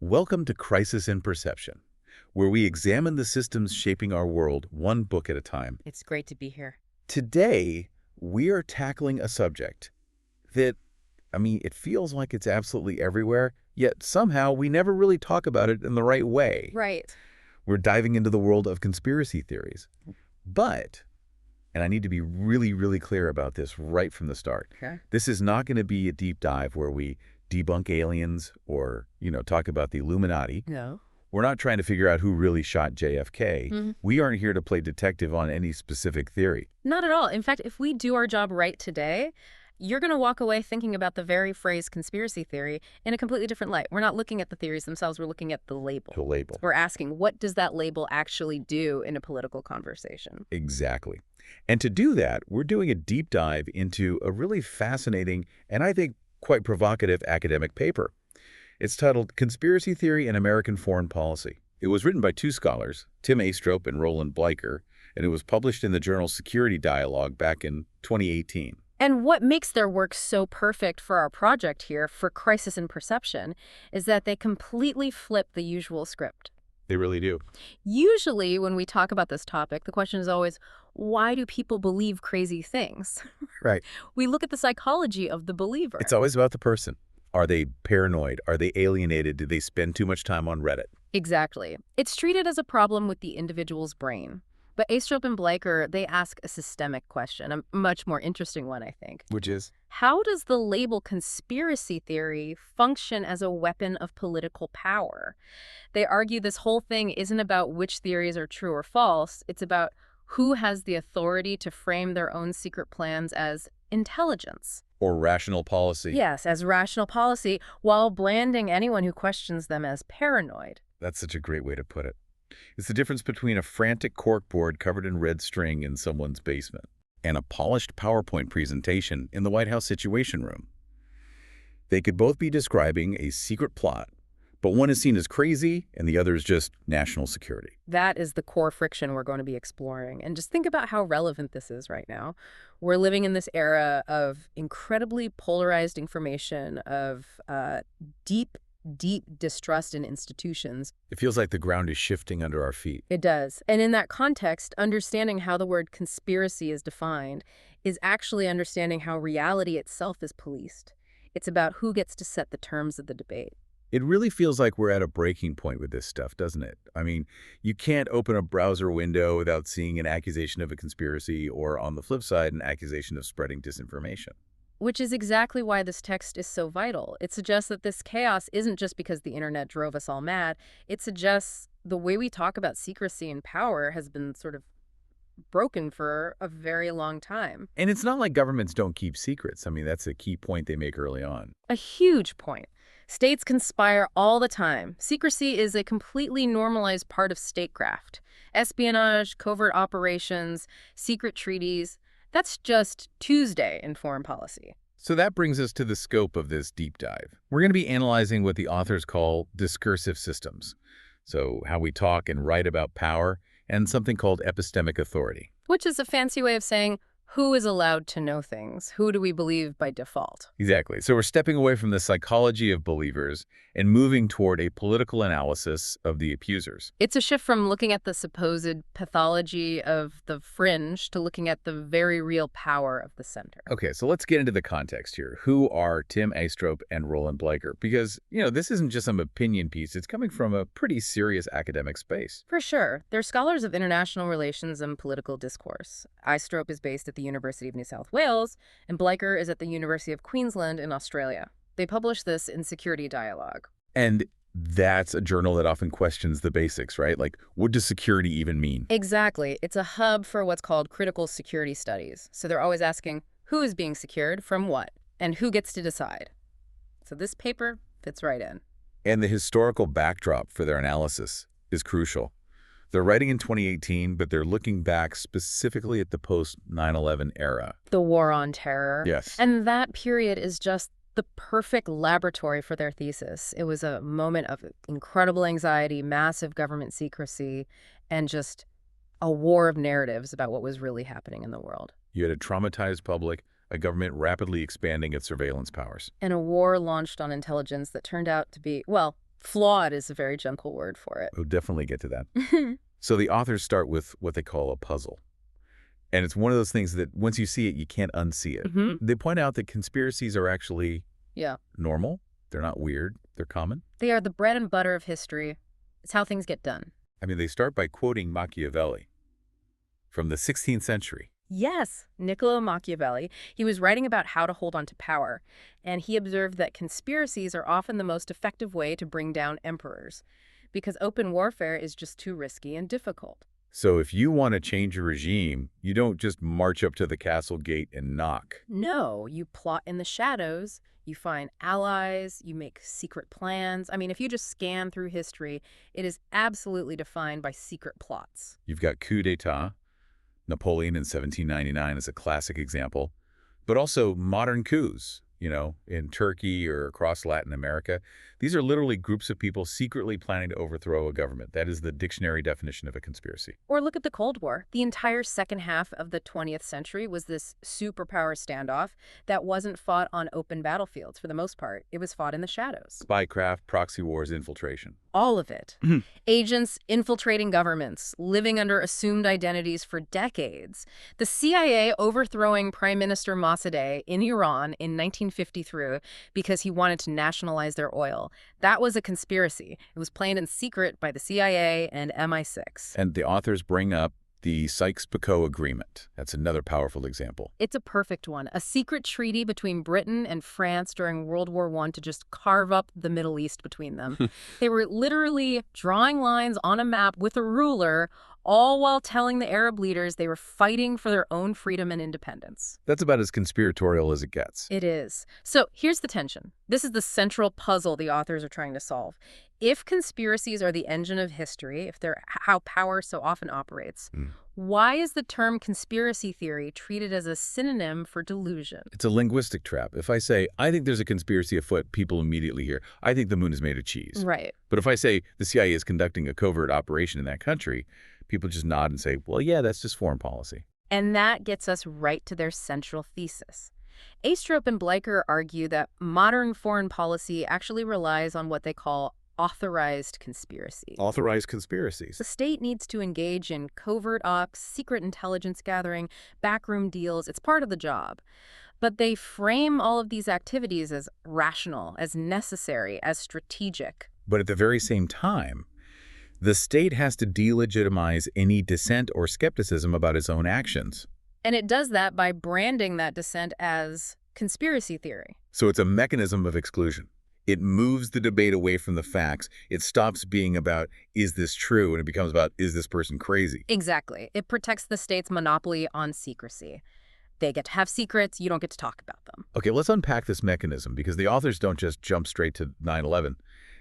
Welcome to Crisis in Perception, where we examine the systems shaping our world one book at a time. It's great to be here. Today, we are tackling a subject that, it feels like it's absolutely everywhere, yet somehow we never really talk about it in the right way. Right. We're diving into the world of conspiracy theories. But, and I need to be really, really clear about this right from the start, Okay. this is not going to be a deep dive where we debunk aliens or, talk about the Illuminati. No. We're not trying to figure out who really shot JFK. We aren't here to play detective on any specific theory. Not at all. In fact, if we do our job right today, you're going to walk away thinking about the very phrase conspiracy theory in a completely different light. We're not looking at the theories themselves. We're looking at the label. The label. We're asking, what does that label actually do in a political conversation? Exactly. And to do that, we're doing a deep dive into a really fascinating and I think quite provocative academic paper. It's titled Conspiracy Theory in American Foreign Policy. It was written by two scholars, Tim Aistrope and Roland Bleicher, and it was published in the journal Security Dialogue back in 2018. And what makes their work so perfect for our project here, for Crisis in Perception, is that they completely flip the usual script. They really do. Usually, when we talk about this topic, the question is always, why do people believe crazy things? Right. We look at the psychology of the believer. It's always about the person. Are they paranoid? Are they alienated? Do they spend too much time on Reddit? Exactly. It's treated as a problem with the individual's brain. But Aistrope and Bleicher, they ask a systemic question, a much more interesting one, I think. Which is? How does the label conspiracy theory function as a weapon of political power? They argue this whole thing isn't about which theories are true or false. It's about who has the authority to frame their own secret plans as intelligence. Or rational policy. Yes, as rational policy, while branding anyone who questions them as paranoid. That's such a great way to put it. It's the difference between a frantic corkboard covered in red string in someone's basement and a polished PowerPoint presentation in the White House Situation Room. They could both be describing a secret plot, but one is seen as crazy and the other is just national security. That is the core friction we're going to be exploring. And just think about how relevant this is right now. We're living in this era of incredibly polarized information, of deep distrust in institutions. It feels like the ground is shifting under our feet. It does. And in that context, understanding how the word conspiracy is defined is actually understanding how reality itself is policed. It's about who gets to set the terms of the debate. It really feels like we're at a breaking point with this stuff, doesn't it? You can't open a browser window without seeing an accusation of a conspiracy or, on the flip side, an accusation of spreading disinformation. Which is exactly why this text is so vital. It suggests that this chaos isn't just because the internet drove us all mad. It suggests the way we talk about secrecy and power has been sort of broken for a very long time. And it's not like governments don't keep secrets. That's a key point they make early on. A huge point. States conspire all the time. Secrecy is a completely normalized part of statecraft. Espionage, covert operations, secret treaties. That's just Tuesday in foreign policy. So that brings us to the scope of this deep dive. We're going to be analyzing what the authors call discursive systems. So how we talk and write about power, and something called epistemic authority. Which is a fancy way of saying, who is allowed to know things? Who do we believe by default? Exactly. So we're stepping away from the psychology of believers and moving toward a political analysis of the accusers. It's a shift from looking at the supposed pathology of the fringe to looking at the very real power of the center. Okay, so let's get into the context here. Who are Tim Aistrope and Roland Bleicher? Because, this isn't just some opinion piece. It's coming from a pretty serious academic space. For sure. They're scholars of international relations and political discourse. Aistrope is based at the University of New South Wales, and Bleicher is at the University of Queensland in Australia. They published this in Security Dialogue. And that's a journal that often questions the basics, right? Like, what does security even mean? Exactly. It's a hub for what's called critical security studies. So they're always asking, who is being secured from what? And who gets to decide? So this paper fits right in. And the historical backdrop for their analysis is crucial. They're writing in 2018, but they're looking back specifically at the post-9/11 era. The war on terror. Yes. And that period is just the perfect laboratory for their thesis. It was a moment of incredible anxiety, massive government secrecy, and just a war of narratives about what was really happening in the world. You had a traumatized public, a government rapidly expanding its surveillance powers. And a war launched on intelligence that turned out to be, well, Flawed is a very gentle word for We'll definitely get to that. it. So the authors start with what they call a puzzle. And it's one of those things that once you see it, you can't unsee it. Hmm. They point out that conspiracies are actually Yeah. normal. They're not weird. They're common. They are the bread and butter of history. It's how things get done. I mean, they start by quoting Machiavelli from the 16th century. Yes, Niccolo Machiavelli. He was writing about how to hold on to power, and he observed that conspiracies are often the most effective way to bring down emperors, because open warfare is just too risky and difficult. So if you want to change a regime, you don't just march up to the castle gate and knock. No, you plot in the shadows, you find allies, you make secret plans. I mean, if you just scan through history, it is absolutely defined by secret plots. You've got coup d'etat. Napoleon in 1799 is a classic example, but also modern coups, in Turkey or across Latin America. These are literally groups of people secretly planning to overthrow a government. That is the dictionary definition of a conspiracy. Or look at the Cold War. The entire second half of the 20th century was this superpower standoff that wasn't fought on open battlefields for the most part. It was fought in the shadows. Spycraft, proxy wars, infiltration. All of it. Mhm. Agents infiltrating governments, living under assumed identities for decades. The CIA overthrowing Prime Minister Mossadegh in Iran in 1953 because he wanted to nationalize their oil. That was a conspiracy. It was planned in secret by the CIA and MI6. And the authors bring up the Sykes-Picot Agreement. That's another powerful example. It's a perfect one. A secret treaty between Britain and France during World War I to just carve up the Middle East between them. They were literally drawing lines on a map with a ruler, all while telling the Arab leaders they were fighting for their own freedom and independence. That's about as conspiratorial as it gets. It is. So here's the tension. This is the central puzzle the authors are trying to solve. If conspiracies are the engine of history, if they're how power so often operates, why is the term conspiracy theory treated as a synonym for delusion? It's a linguistic trap. If I say, I think there's a conspiracy afoot, people immediately hear, I think the moon is made of cheese. Right. But if I say the CIA is conducting a covert operation in that country, people just nod and say, well, yeah, that's just foreign policy. And that gets us right to their central thesis. Aistrope and Bleicher argue that modern foreign policy actually relies on what they call authorized conspiracies. Authorized conspiracies. The state needs to engage in covert ops, secret intelligence gathering, backroom deals. It's part of the job. But they frame all of these activities as rational, as necessary, as strategic. But at the very same time, the state has to delegitimize any dissent or skepticism about its own actions. And it does that by branding that dissent as conspiracy theory. So it's a mechanism of exclusion. It moves the debate away from the facts. It stops being about, is this true? And it becomes about, is this person crazy? Exactly. It protects the state's monopoly on secrecy. They get to have secrets. You don't get to talk about them. Okay, let's unpack this mechanism, because the authors don't just jump straight to 9/11.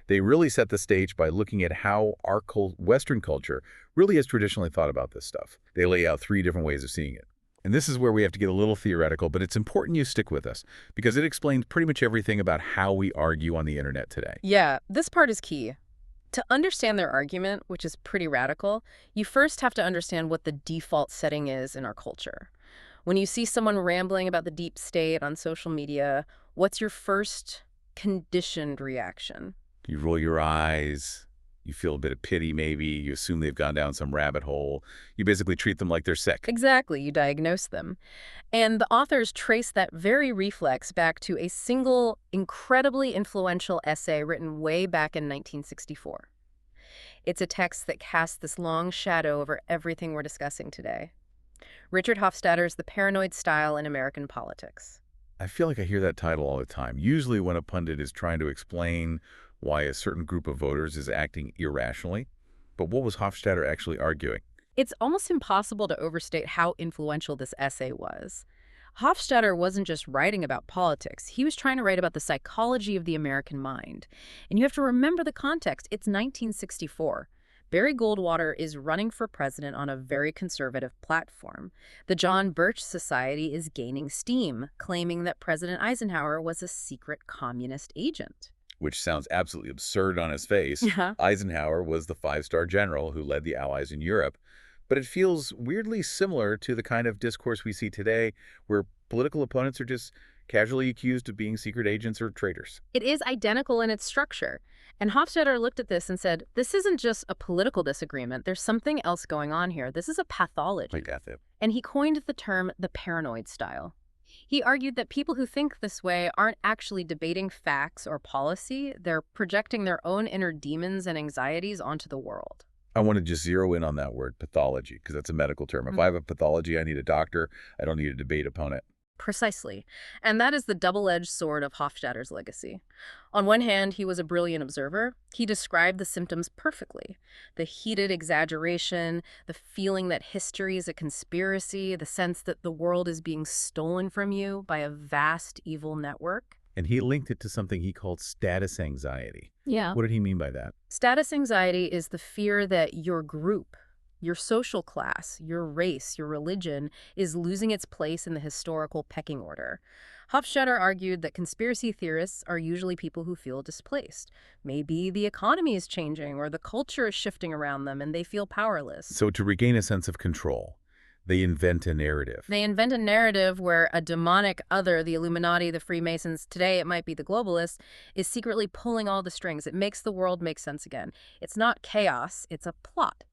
They really set the stage by looking at how our Western culture really has traditionally thought about this stuff. They lay out 3 different ways of seeing it. And this is where we have to get a little theoretical, but it's important you stick with us, because it explains pretty much everything about how we argue on the internet today. Yeah, this part is key. To understand their argument, which is pretty radical, you first have to understand what the default setting is in our culture. When you see someone rambling about the deep state on social media, what's your first conditioned reaction? You roll your eyes. You feel a bit of pity, maybe. You assume they've gone down some rabbit hole. You basically treat them like they're sick. Exactly, you diagnose them. And the authors trace that very reflex back to a single, incredibly influential essay written way back in 1964. It's a text that casts this long shadow over everything we're discussing today. Richard Hofstadter's The Paranoid Style in American Politics. I feel like I hear that title all the time, usually when a pundit is trying to explain why a certain group of voters is acting irrationally. But what was Hofstadter actually arguing? It's almost impossible to overstate how influential this essay was. Hofstadter wasn't just writing about politics. He was trying to write about the psychology of the American mind. And you have to remember the context. It's 1964. Barry Goldwater is running for president on a very conservative platform. The John Birch Society is gaining steam, claiming that President Eisenhower was a secret communist agent. Which sounds absolutely absurd on his face. Yeah. Eisenhower was the 5-star general who led the Allies in Europe. But it feels weirdly similar to the kind of discourse we see today, where political opponents are just casually accused of being secret agents or traitors. It is identical in its structure. And Hofstadter looked at this and said, this isn't just a political disagreement. There's something else going on here. This is a pathology. Like that. And he coined the term the paranoid style. He argued that people who think this way aren't actually debating facts or policy. They're projecting their own inner demons and anxieties onto the world. I want to just zero in on that word, pathology, because that's a medical term. If I have a pathology, I need a doctor. I don't need a debate opponent. Precisely. And that is the double-edged sword of Hofstadter's legacy. On one hand, he was a brilliant observer. He described the symptoms perfectly. The heated exaggeration, the feeling that history is a conspiracy, the sense that the world is being stolen from you by a vast evil network. And he linked it to something he called status anxiety. Yeah. What did he mean by that? Status anxiety is the fear that your group, your social class, your race, your religion is losing its place in the historical pecking order. Hofstadter argued that conspiracy theorists are usually people who feel displaced. Maybe the economy is changing or the culture is shifting around them and they feel powerless. So to regain a sense of control, they invent a narrative. They invent a narrative where a demonic other, the Illuminati, the Freemasons, today it might be the globalists, is secretly pulling all the strings. It makes the world make sense again. It's not chaos, it's a plot.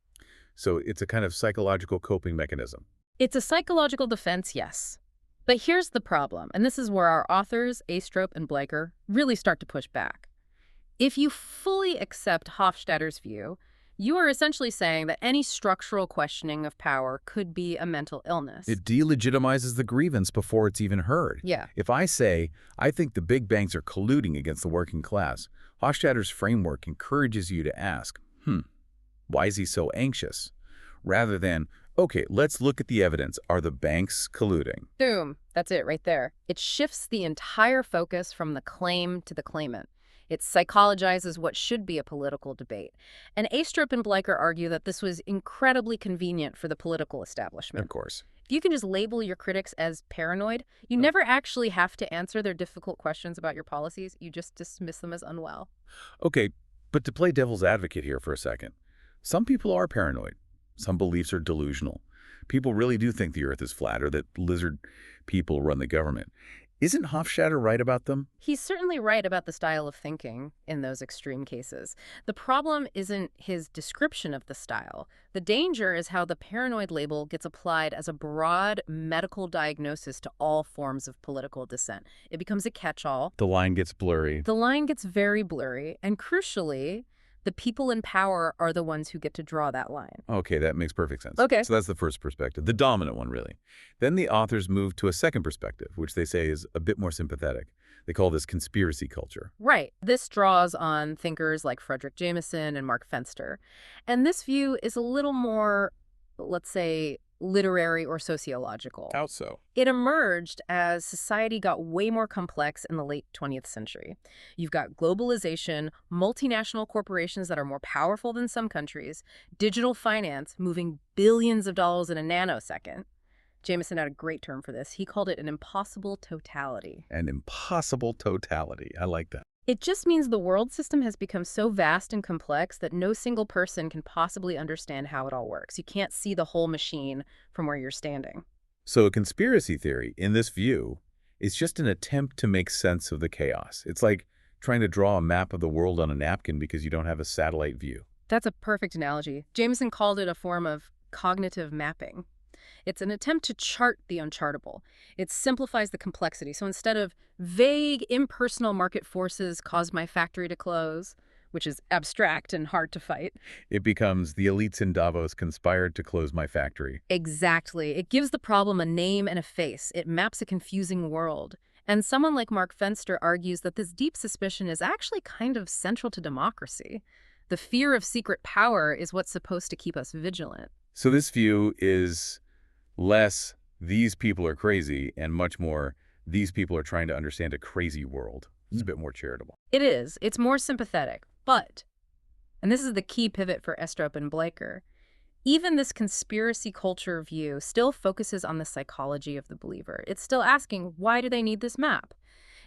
So it's a kind of psychological coping mechanism. It's a psychological defense, yes. But here's the problem, and this is where our authors, Aistrope and Blaker, really start to push back. If you fully accept Hofstadter's view, you are essentially saying that any structural questioning of power could be a mental illness. It delegitimizes the grievance before it's even heard. Yeah. If I say, I think the big banks are colluding against the working class, Hofstadter's framework encourages you to ask, why is he so anxious? Rather than, okay, let's look at the evidence. Are the banks colluding? Boom. That's it right there. It shifts the entire focus from the claim to the claimant. It psychologizes what should be a political debate. And Aistrope and Blaker argue that this was incredibly convenient for the political establishment. Of course. If you can just label your critics as paranoid, you never actually have to answer their difficult questions about your policies. You just dismiss them as unwell. Okay, but to play devil's advocate here for a second, some people are paranoid. Some beliefs are delusional. People really do think the earth is flat or that lizard people run the government. Isn't Hofstadter right about them? He's certainly right about the style of thinking in those extreme cases. The problem isn't his description of the style. The danger is how the paranoid label gets applied as a broad medical diagnosis to all forms of political dissent. It becomes a catch-all. The line gets blurry. The line gets very blurry, and crucially, the people in power are the ones who get to draw that line. Okay, that makes perfect sense. Okay. So that's the first perspective, the dominant one, really. Then the authors move to a second perspective, which they say is a bit more sympathetic. They call this conspiracy culture. Right. This draws on thinkers like Frederick Jameson and Mark Fenster. And this view is a little more, let's say, literary or sociological. How so? It emerged as society got way more complex in the late 20th century. You've got globalization, multinational corporations that are more powerful than some countries, digital finance moving billions of dollars in a nanosecond. Jameson had a great term for this. He called it an impossible totality. An impossible totality. I like that. It just means the world system has become so vast and complex that no single person can possibly understand how it all works. You can't see the whole machine from where you're standing. So a conspiracy theory, in this view, is just an attempt to make sense of the chaos. It's like trying to draw a map of the world on a napkin because you don't have a satellite view. That's a perfect analogy. Jameson called it a form of cognitive mapping. It's an attempt to chart the unchartable. It simplifies the complexity. So instead of vague, impersonal market forces caused my factory to close, which is abstract and hard to fight. It becomes the elites in Davos conspired to close my factory. Exactly. It gives the problem a name and a face. It maps a confusing world. And someone like Mark Fenster argues that this deep suspicion is actually kind of central to democracy. The fear of secret power is what's supposed to keep us vigilant. So this view is less, these people are crazy, and much more, these people are trying to understand a crazy world. It's a bit more charitable. It is. It's more sympathetic. But, and this is the key pivot for Aistrope and Blaker, even this conspiracy culture view still focuses on the psychology of the believer. It's still asking, why do they need this map?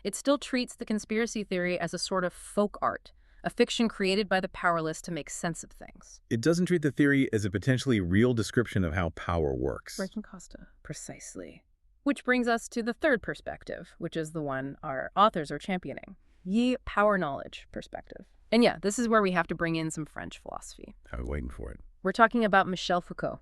It still treats the conspiracy theory as a sort of folk art, a fiction created by the powerless to make sense of things. It doesn't treat the theory as a potentially real description of how power works. Costa. Precisely. Which brings us to the third perspective, which is the one our authors are championing. The power knowledge perspective. And yeah, this is where we have to bring in some French philosophy. I was waiting for it. We're talking about Michel Foucault.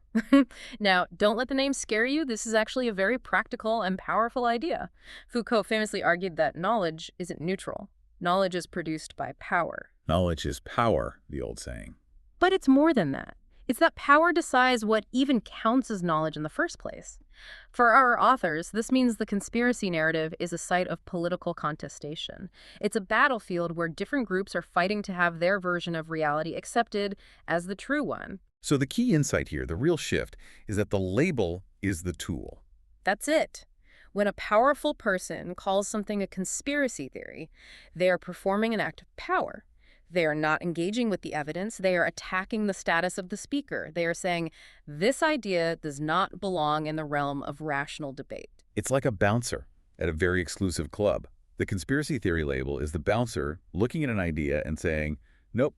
Now, don't let the name scare you. This is actually a very practical and powerful idea. Foucault famously argued that knowledge isn't neutral. Knowledge is produced by power. Knowledge is power, the old saying. But it's more than that. It's that power decides what even counts as knowledge in the first place. For our authors, this means the conspiracy narrative is a site of political contestation. It's a battlefield where different groups are fighting to have their version of reality accepted as the true one. So the key insight here, the real shift, is that the label is the tool. That's it. When a powerful person calls something a conspiracy theory, they are performing an act of power. They are not engaging with the evidence. They are attacking the status of the speaker. They are saying, this idea does not belong in the realm of rational debate. It's like a bouncer at a very exclusive club. The conspiracy theory label is the bouncer looking at an idea and saying, nope,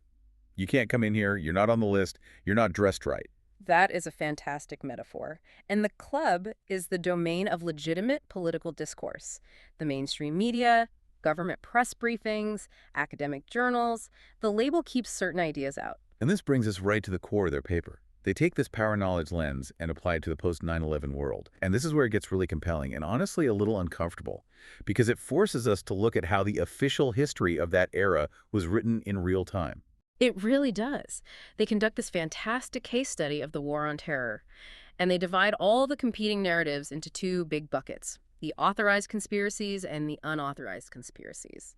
you can't come in here, you're not on the list, you're not dressed right. That is a fantastic metaphor. And the club is the domain of legitimate political discourse. The mainstream media, government press briefings, academic journals, the label keeps certain ideas out. And this brings us right to the core of their paper. They take this power knowledge lens and apply it to the post-9/11 world. And this is where it gets really compelling and honestly a little uncomfortable, because it forces us to look at how the official history of that era was written in real time. It really does. They conduct this fantastic case study of the War on Terror, and they divide all the competing narratives into two big buckets: the authorized conspiracies and the unauthorized conspiracies.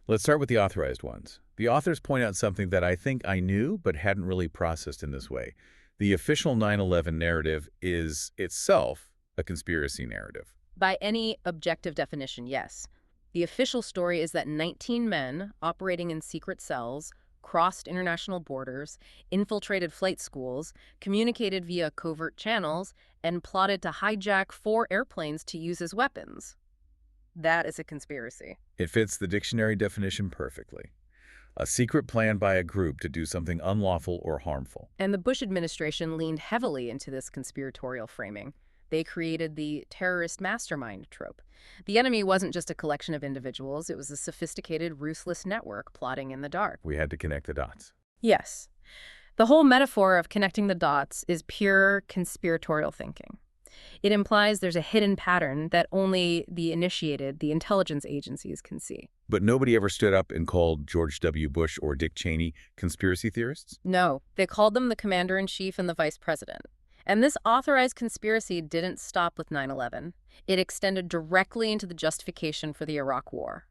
Let's start with the authorized ones. The authors point out something that I think I knew but hadn't really processed in this way. The official 9/11 narrative is itself a conspiracy narrative. By any objective definition, yes. The official story is that 19 men operating in secret cells crossed international borders, infiltrated flight schools, communicated via covert channels, and plotted to hijack 4 airplanes to use as weapons. That is a conspiracy. It fits the dictionary definition perfectly. A secret plan by a group to do something unlawful or harmful. And the Bush administration leaned heavily into this conspiratorial framing. They created the terrorist mastermind trope. The enemy wasn't just a collection of individuals, it was a sophisticated, ruthless network plotting in the dark. We had to connect the dots. Yes. The whole metaphor of connecting the dots is pure conspiratorial thinking. It implies there's a hidden pattern that only the initiated, the intelligence agencies, can see. But nobody ever stood up and called George W. Bush or Dick Cheney conspiracy theorists? No, they called them the commander-in-chief and the vice president. And this authorized conspiracy didn't stop with 9/11. It extended directly into the justification for the Iraq War.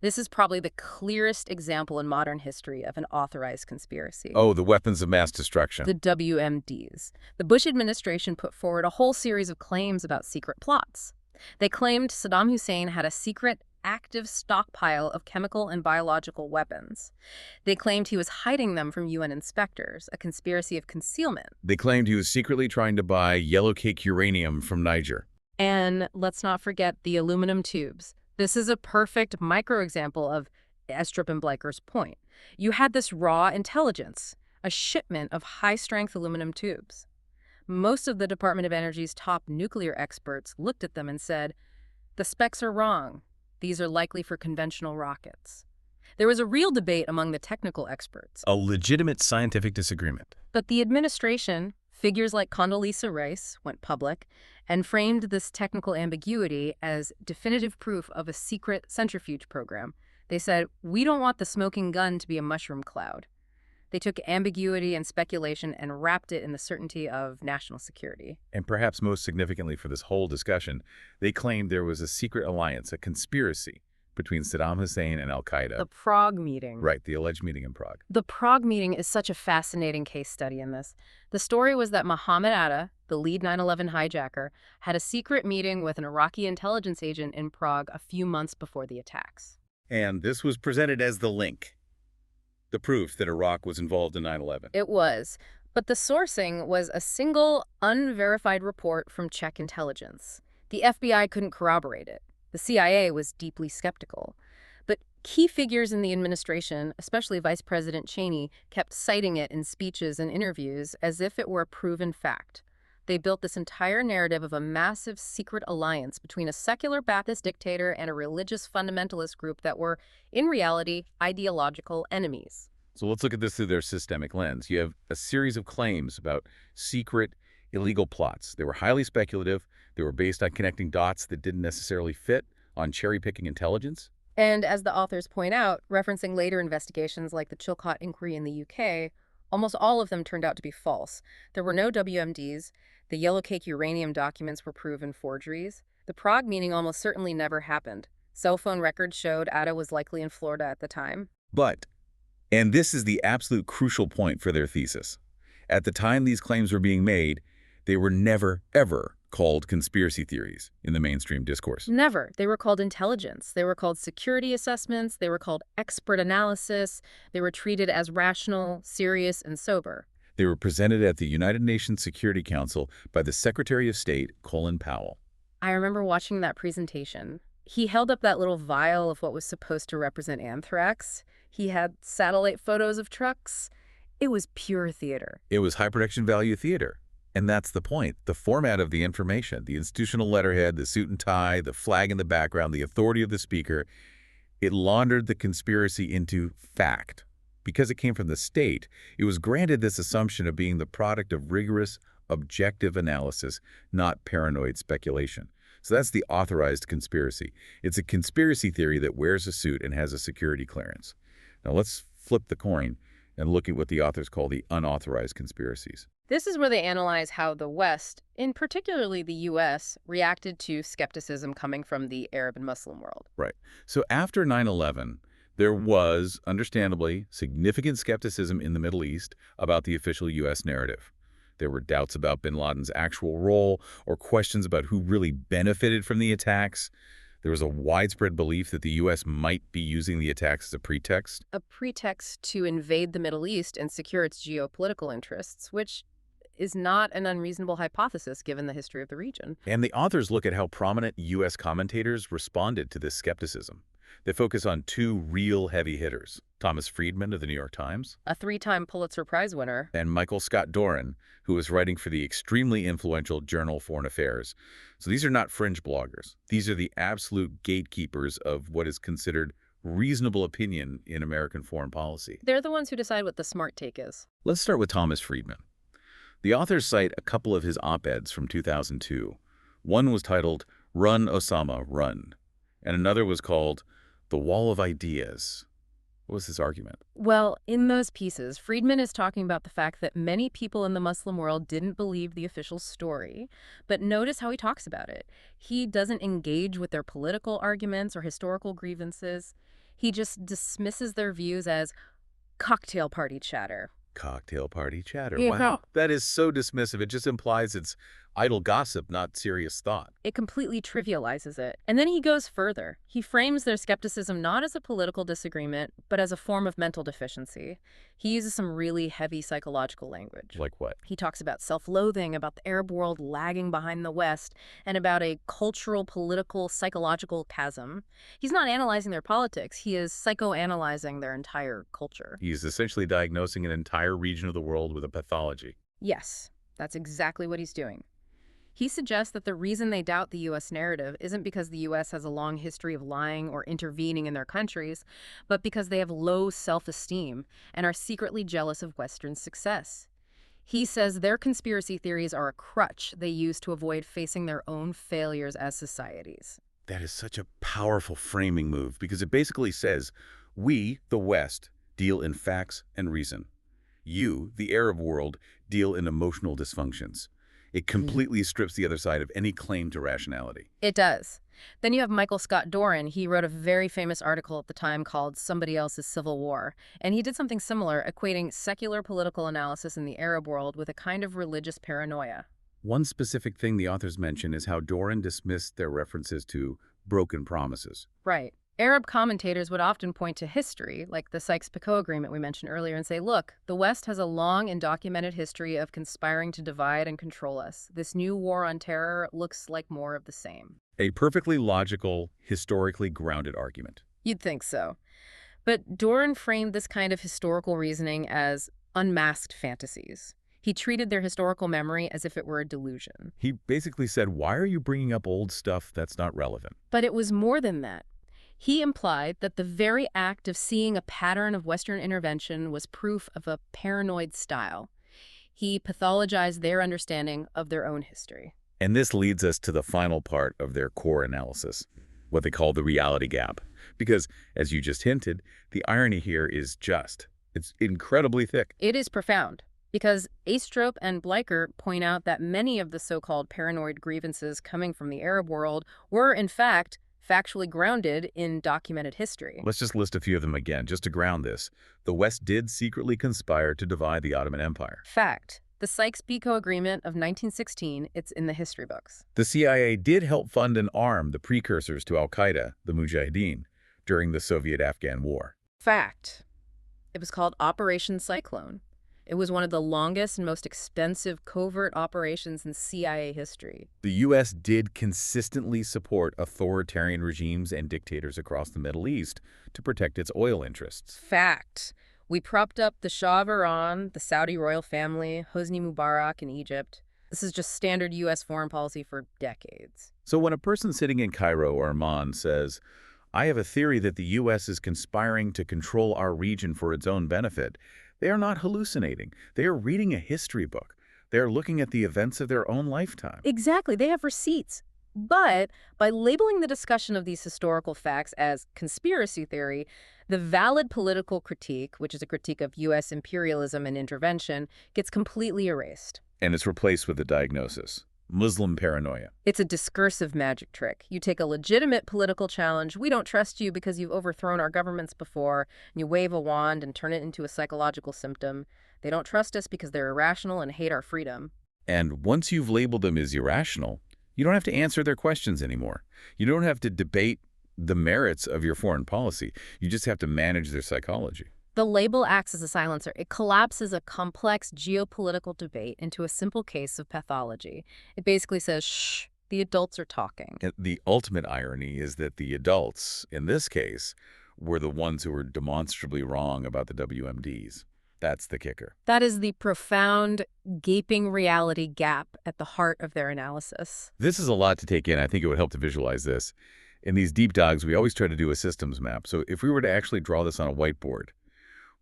This is probably the clearest example in modern history of an authorized conspiracy. Oh, the weapons of mass destruction. The WMDs. The Bush administration put forward a whole series of claims about secret plots. They claimed Saddam Hussein had a secret, active stockpile of chemical and biological weapons. They claimed he was hiding them from UN inspectors, a conspiracy of concealment. They claimed he was secretly trying to buy yellow cake uranium from Niger. And let's not forget the aluminum tubes. This is a perfect microexample of Aistrope and Bleicher's point. You had this raw intelligence, a shipment of high-strength aluminum tubes. Most of the Department of Energy's top nuclear experts looked at them and said, the specs are wrong. These are likely for conventional rockets. There was a real debate among the technical experts. A legitimate scientific disagreement. But the administration, figures like Condoleezza Rice, went public and framed this technical ambiguity as definitive proof of a secret centrifuge program. They said, we don't want the smoking gun to be a mushroom cloud. They took ambiguity and speculation and wrapped it in the certainty of national security. And perhaps most significantly for this whole discussion, they claimed there was a secret alliance, a conspiracy between Saddam Hussein and al-Qaeda. The Prague meeting. Right, the alleged meeting in Prague. The Prague meeting is such a fascinating case study in this. The story was that Mohammed Atta, the lead 9/11 hijacker, had a secret meeting with an Iraqi intelligence agent in Prague a few months before the attacks. And this was presented as the link. The proof that Iraq was involved in 9/11. It was. But the sourcing was a single, unverified report from Czech intelligence. The FBI couldn't corroborate it. The CIA was deeply skeptical. But key figures in the administration, especially Vice President Cheney, kept citing it in speeches and interviews as if it were a proven fact. They built this entire narrative of a massive secret alliance between a secular Baptist dictator and a religious fundamentalist group that were, in reality, ideological enemies. So let's look at this through their systemic lens. You have a series of claims about secret, illegal plots. They were highly speculative. They were based on connecting dots that didn't necessarily fit, on cherry-picking intelligence. And as the authors point out, referencing later investigations like the Chilcot Inquiry in the UK, almost all of them turned out to be false. There were no WMDs, the yellowcake uranium documents were proven forgeries, the Prague meeting almost certainly never happened. Cell phone records showed Ada was likely in Florida at the time. But, and this is the absolute crucial point for their thesis, at the time these claims were being made, they were never, ever called conspiracy theories in the mainstream discourse. Never. They were called intelligence. They were called security assessments. They were called expert analysis. They were treated as rational, serious, and sober. They were presented at the United Nations Security Council by the Secretary of State, Colin Powell. I remember watching that presentation. He held up that little vial of what was supposed to represent anthrax. He had satellite photos of trucks. It was pure theater. It was high production value theater. And that's the point. The format of the information, the institutional letterhead, the suit and tie, the flag in the background, the authority of the speaker, it laundered the conspiracy into fact. Because it came from the state, it was granted this assumption of being the product of rigorous, objective analysis, not paranoid speculation. So that's the authorized conspiracy. It's a conspiracy theory that wears a suit and has a security clearance. Now let's flip the coin and look at what the authors call the unauthorized conspiracies. This is where they analyze how the West, in particularly the U.S., reacted to skepticism coming from the Arab and Muslim world. Right. So after 9/11, there was, understandably, significant skepticism in the Middle East about the official U.S. narrative. There were doubts about bin Laden's actual role or questions about who really benefited from the attacks. There was a widespread belief that the U.S. might be using the attacks as a pretext. A pretext to invade the Middle East and secure its geopolitical interests, which is not an unreasonable hypothesis given the history of the region. And the authors look at how prominent U.S. commentators responded to this skepticism. They focus on two real heavy hitters, Thomas Friedman of the New York Times, A three-time Pulitzer Prize winner, and Michael Scott Doran, who was writing for the extremely influential journal Foreign Affairs. So these are not fringe bloggers. These are the absolute gatekeepers of what is considered reasonable opinion in American foreign policy. they're the ones who decide what the smart take is. Let's start with Thomas Friedman. The authors cite a couple of his op-eds from 2002. One was titled, "Run, Osama, Run," and another was called "The Wall of Ideas." What was his argument? Well, in those pieces, Friedman is talking about the fact that many people in the Muslim world didn't believe the official story, but notice how he talks about it. He doesn't engage with their political arguments or historical grievances. He just dismisses their views as cocktail party chatter. Cocktail party chatter. Yeah. Wow. That is so dismissive. It just implies it's idle gossip, not serious thought. It completely trivializes it. And then he goes further. He frames their skepticism not as a political disagreement, but as a form of mental deficiency. He uses some really heavy psychological language. Like what? He talks about self-loathing, about the Arab world lagging behind the West, and about a cultural, political, psychological chasm. He's not analyzing their politics. He is psychoanalyzing their entire culture. He's essentially diagnosing an entire region of the world with a pathology. Yes, that's exactly what he's doing. He suggests that the reason they doubt the U.S. narrative isn't because the U.S. has a long history of lying or intervening in their countries, but because they have low self-esteem and are secretly jealous of Western success. He says their conspiracy theories are a crutch they use to avoid facing their own failures as societies. That is such a powerful framing move because it basically says, we, the West, deal in facts and reason. You, the Arab world, deal in emotional dysfunctions. It completely strips the other side of any claim to rationality. It does. Then you have Michael Scott Doran. He wrote a very famous article at the time called Somebody Else's Civil War. And he did something similar, equating secular political analysis in the Arab world with a kind of religious paranoia. One specific thing the authors mention is how Doran dismissed their references to broken promises. Right. Arab commentators would often point to history, like the Sykes-Picot Agreement we mentioned earlier, and say, look, the West has a long and documented history of conspiring to divide and control us. This new war on terror looks like more of the same. A perfectly logical, historically grounded argument. You'd think so. But Doran framed this kind of historical reasoning as unmasked fantasies. He treated their historical memory as if it were a delusion. He basically said, why are you bringing up old stuff that's not relevant? But it was more than that. He implied that the very act of seeing a pattern of Western intervention was proof of a paranoid style. He pathologized their understanding of their own history. And this leads us to the final part of their core analysis, what they call the reality gap. Because, as you just hinted, the irony here is it's incredibly thick. It is profound, because Aistrope and Bleicher point out that many of the so-called paranoid grievances coming from the Arab world were, in fact, factually grounded in documented history. Let's just list a few of them again, just to ground this. The West did secretly conspire to divide the Ottoman Empire. Fact. The Sykes-Picot Agreement of 1916, it's in the history books. The CIA did help fund and arm the precursors to al-Qaeda, the Mujahideen, during the Soviet-Afghan War. Fact. It was called Operation Cyclone. It was one of the longest and most expensive covert operations in CIA history. The U.S. did consistently support authoritarian regimes and dictators across the Middle East to protect its oil interests. Fact. We propped up the Shah of Iran, the Saudi royal family, Hosni Mubarak in Egypt. This is just standard U.S. foreign policy for decades. So when a person sitting in Cairo or Amman says, I have a theory that the U.S. is conspiring to control our region for its own benefit, they are not hallucinating. They are reading a history book. They are looking at the events of their own lifetime. Exactly. They have receipts. But by labeling the discussion of these historical facts as conspiracy theory, the valid political critique, which is a critique of U.S. imperialism and intervention, gets completely erased. And it's replaced with a diagnosis: Muslim paranoia. It's a discursive magic trick. You take a legitimate political challenge, we don't trust you because you've overthrown our governments before, and you wave a wand and turn it into a psychological symptom. They don't trust us because they're irrational and hate our freedom. And once you've labeled them as irrational, you don't have to answer their questions anymore. You don't have to debate the merits of your foreign policy. You just have to manage their psychology. The label acts as a silencer. It collapses a complex geopolitical debate into a simple case of pathology. It basically says, shh, the adults are talking. And the ultimate irony is that the adults, in this case, were the ones who were demonstrably wrong about the WMDs. That's the kicker. That is the profound, gaping reality gap at the heart of their analysis. This is a lot to take in. I think it would help to visualize this. In these deep dives, we always try to do a systems map. So if we were to actually draw this on a whiteboard,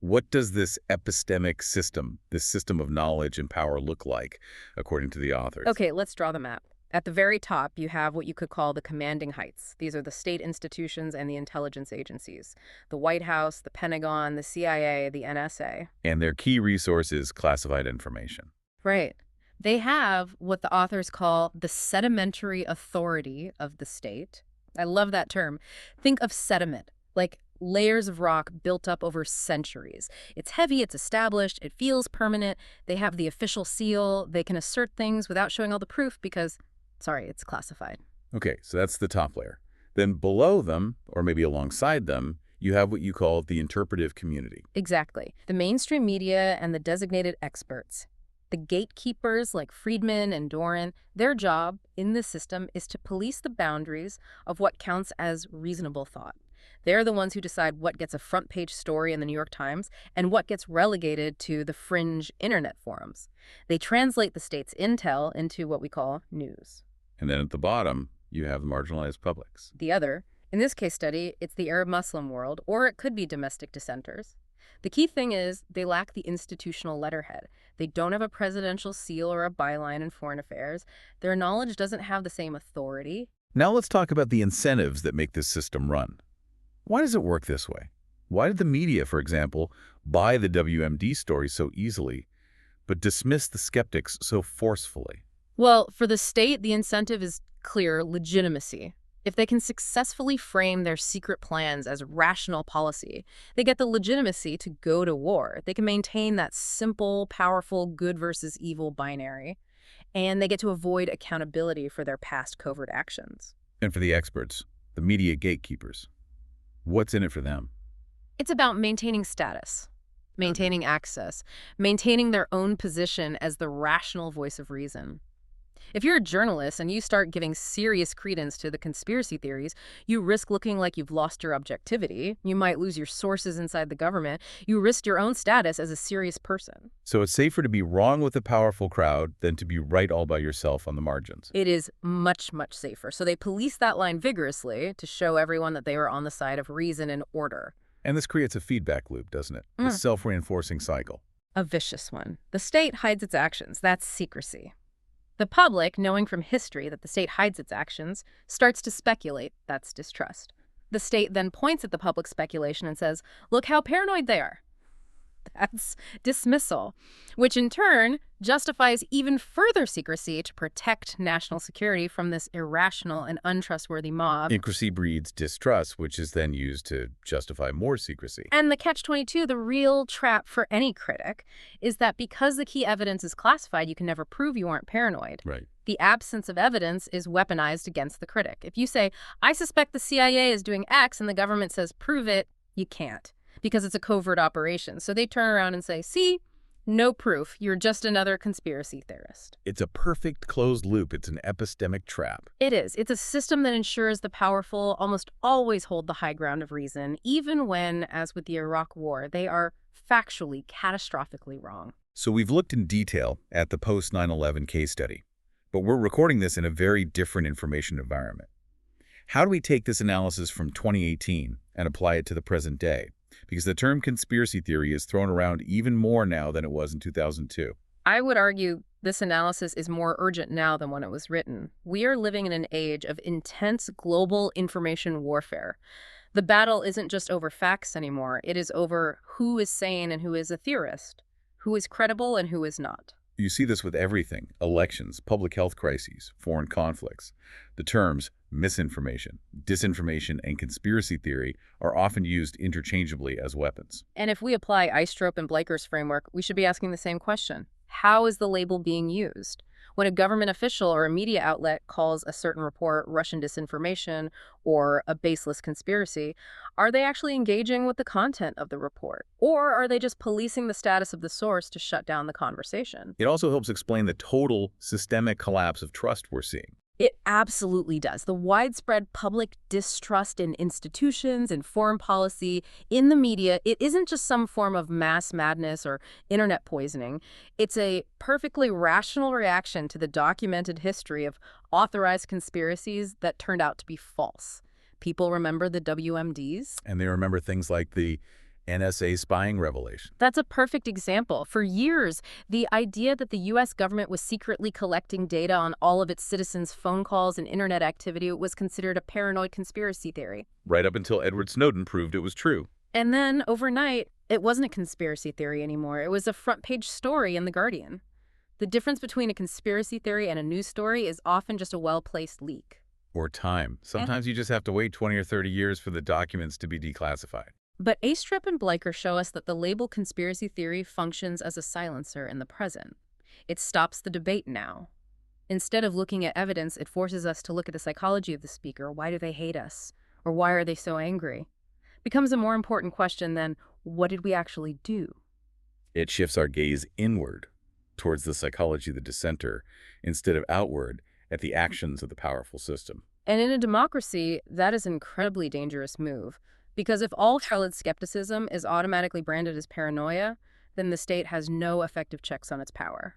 what does this epistemic system, this system of knowledge and power look like, according to the authors? Okay, let's draw the map. At the very top, you have what you could call the commanding heights. These are the state institutions and the intelligence agencies. The White House, the Pentagon, the CIA, the NSA. And their key resource is classified information. Right. They have what the authors call the sedimentary authority of the state. I love that term. Think of sediment, like layers of rock built up over centuries. It's heavy, it's established, it feels permanent. They have the official seal. They can assert things without showing all the proof because, sorry, it's classified. Okay, so that's the top layer. Then below them, or maybe alongside them, you have what you call the interpretive community. Exactly. The mainstream media and the designated experts. The gatekeepers like Friedman and Doran, their job in this system is to police the boundaries of what counts as reasonable thought. They're the ones who decide what gets a front-page story in the New York Times and what gets relegated to the fringe internet forums. They translate the state's intel into what we call news. And then at the bottom, you have the marginalized publics. The other, in this case study, it's the Arab Muslim world, or it could be domestic dissenters. The key thing is they lack the institutional letterhead. They don't have a presidential seal or a byline in foreign affairs. Their knowledge doesn't have the same authority. Now let's talk about the incentives that make this system run. Why does it work this way? Why did the media, for example, buy the WMD story so easily, but dismiss the skeptics so forcefully? Well, for the state, the incentive is clear: legitimacy. If they can successfully frame their secret plans as rational policy, they get the legitimacy to go to war. They can maintain that simple, powerful good versus evil binary, and they get to avoid accountability for their past covert actions. And for the experts, the media gatekeepers, what's in it for them? It's about maintaining status, maintaining access, maintaining their own position as the rational voice of reason. If you're a journalist and you start giving serious credence to the conspiracy theories, you risk looking like you've lost your objectivity. You might lose your sources inside the government. You risk your own status as a serious person. So it's safer to be wrong with a powerful crowd than to be right all by yourself on the margins. It is much, much safer. So they police that line vigorously to show everyone that they are on the side of reason and order. And this creates a feedback loop, doesn't it? A self-reinforcing cycle. A vicious one. The state hides its actions. That's secrecy. The public, knowing from history that the state hides its actions, starts to speculate. That's distrust. The state then points at the public speculation and says, look how paranoid they are. That's dismissal, which in turn justifies even further secrecy to protect national security from this irrational and untrustworthy mob. Secrecy breeds distrust, which is then used to justify more secrecy. And the catch-22, the real trap for any critic, is that because the key evidence is classified, you can never prove you aren't paranoid. Right. The absence of evidence is weaponized against the critic. If you say, I suspect the CIA is doing X, and the government says, prove it, you can't, because it's a covert operation. So they turn around and say, see, no proof. You're just another conspiracy theorist. It's a perfect closed loop. It's an epistemic trap. It is. It's a system that ensures the powerful almost always hold the high ground of reason, even when, as with the Iraq War, they are factually, catastrophically wrong. So we've looked in detail at the post-9/11 case study, but we're recording this in a very different information environment. How do we take this analysis from 2018 and apply it to the present day? Because the term conspiracy theory is thrown around even more now than it was in 2002. I would argue this analysis is more urgent now than when it was written. We are living in an age of intense global information warfare. The battle isn't just over facts anymore. It is over who is sane and who is a theorist, who is credible and who is not. You see this with everything: elections, public health crises, foreign conflicts. The terms misinformation, disinformation, and conspiracy theory are often used interchangeably as weapons. And if we apply Aistrope and Blaker's framework, we should be asking the same question. How is the label being used? When a government official or a media outlet calls a certain report Russian disinformation or a baseless conspiracy, are they actually engaging with the content of the report? Or are they just policing the status of the source to shut down the conversation? It also helps explain the total systemic collapse of trust we're seeing. It absolutely does. The widespread public distrust in institutions, in foreign policy, in the media, it isn't just some form of mass madness or internet poisoning. It's a perfectly rational reaction to the documented history of authorized conspiracies that turned out to be false. People remember the WMDs. And they remember things like the NSA spying revelation. That's a perfect example. For years, the idea that the U.S. government was secretly collecting data on all of its citizens' phone calls and internet activity was considered a paranoid conspiracy theory. Right up until Edward Snowden proved it was true. And then, overnight, it wasn't a conspiracy theory anymore. It was a front-page story in The Guardian. The difference between a conspiracy theory and a news story is often just a well-placed leak. Or time. Sometimes you just have to wait 20 or 30 years for the documents to be declassified. But Aistrope and Blaker show us that the label conspiracy theory functions as a silencer in the present. It stops the debate now. Instead of looking at evidence, it forces us to look at the psychology of the speaker. Why do they hate us? Or why are they so angry? Becomes a more important question than, what did we actually do? It shifts our gaze inward towards the psychology of the dissenter instead of outward at the actions of the powerful system. And in a democracy, that is an incredibly dangerous move. Because if all valid skepticism is automatically branded as paranoia, then the state has no effective checks on its power.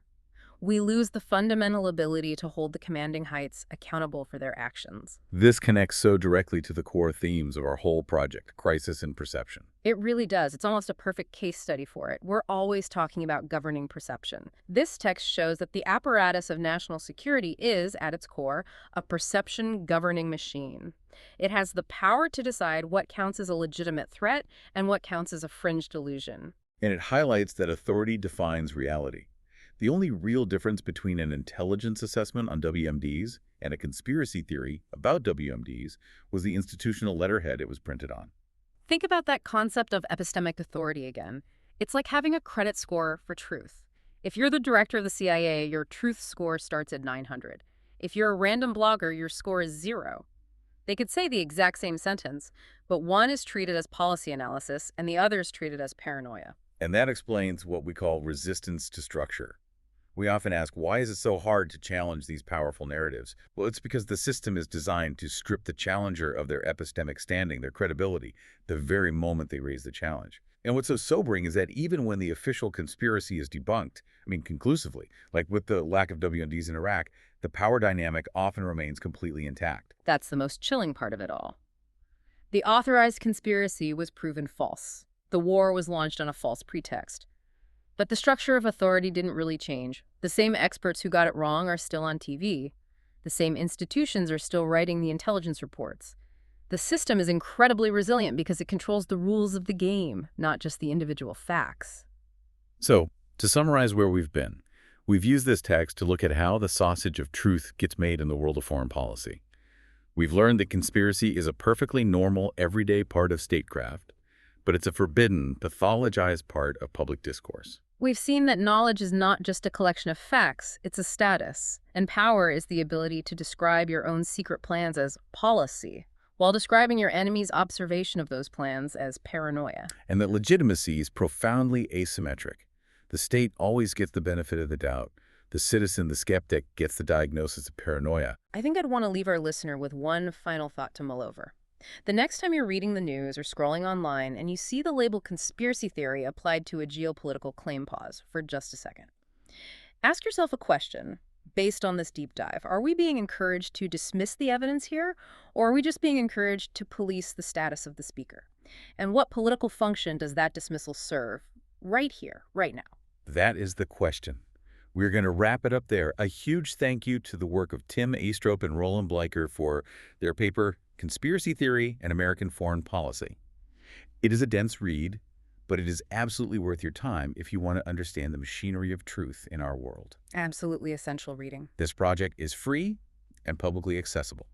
We lose the fundamental ability to hold the commanding heights accountable for their actions. This connects so directly to the core themes of our whole project, crisis in perception. It really does. It's almost a perfect case study for it. We're always talking about governing perception. This text shows that the apparatus of national security is, at its core, a perception governing machine. It has the power to decide what counts as a legitimate threat and what counts as a fringe delusion. And it highlights that authority defines reality. The only real difference between an intelligence assessment on WMDs and a conspiracy theory about WMDs was the institutional letterhead it was printed on. Think about that concept of epistemic authority again. It's like having a credit score for truth. If you're the director of the CIA, your truth score starts at 900. If you're a random blogger, your score is 0. They could say the exact same sentence, but one is treated as policy analysis and the other is treated as paranoia. And that explains what we call resistance to structure. We often ask, why is it so hard to challenge these powerful narratives? Well, it's because the system is designed to strip the challenger of their epistemic standing, their credibility, the very moment they raise the challenge. And what's so sobering is that even when the official conspiracy is debunked, conclusively, like with the lack of WMDs in Iraq, the power dynamic often remains completely intact. That's the most chilling part of it all. The authorized conspiracy was proven false. The war was launched on a false pretext. But the structure of authority didn't really change. The same experts who got it wrong are still on TV. The same institutions are still writing the intelligence reports. The system is incredibly resilient because it controls the rules of the game, not just the individual facts. So, to summarize where we've used this text to look at how the sausage of truth gets made in the world of foreign policy. We've learned that conspiracy is a perfectly normal, everyday part of statecraft, but it's a forbidden, pathologized part of public discourse. We've seen that knowledge is not just a collection of facts, it's a status. And power is the ability to describe your own secret plans as policy, while describing your enemy's observation of those plans as paranoia. And that legitimacy is profoundly asymmetric. The state always gets the benefit of the doubt. The citizen, the skeptic, gets the diagnosis of paranoia. I think I'd want to leave our listener with one final thought to mull over. The next time you're reading the news or scrolling online and you see the label conspiracy theory applied to a geopolitical claim, pause for just a second. Ask yourself a question based on this deep dive. Are we being encouraged to dismiss the evidence here, or are we just being encouraged to police the status of the speaker? And what political function does that dismissal serve right here, right now? That is the question. We're going to wrap it up there. A huge thank you to the work of Tim Aistrope and Roland Bleicher for their paper, Conspiracy Theory and American Foreign Policy. It is a dense read, but it is absolutely worth your time if you want to understand the machinery of truth in our world. Absolutely essential reading. This project is free and publicly accessible.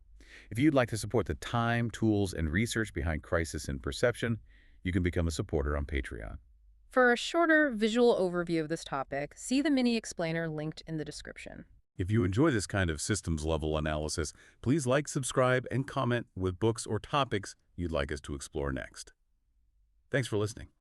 If you'd like to support the time, tools, and research behind crisis and perception, you can become a supporter on Patreon. For a shorter visual overview of this topic, see the mini explainer linked in the description. If you enjoy this kind of systems-level analysis, please like, subscribe, and comment with books or topics you'd like us to explore next. Thanks for listening.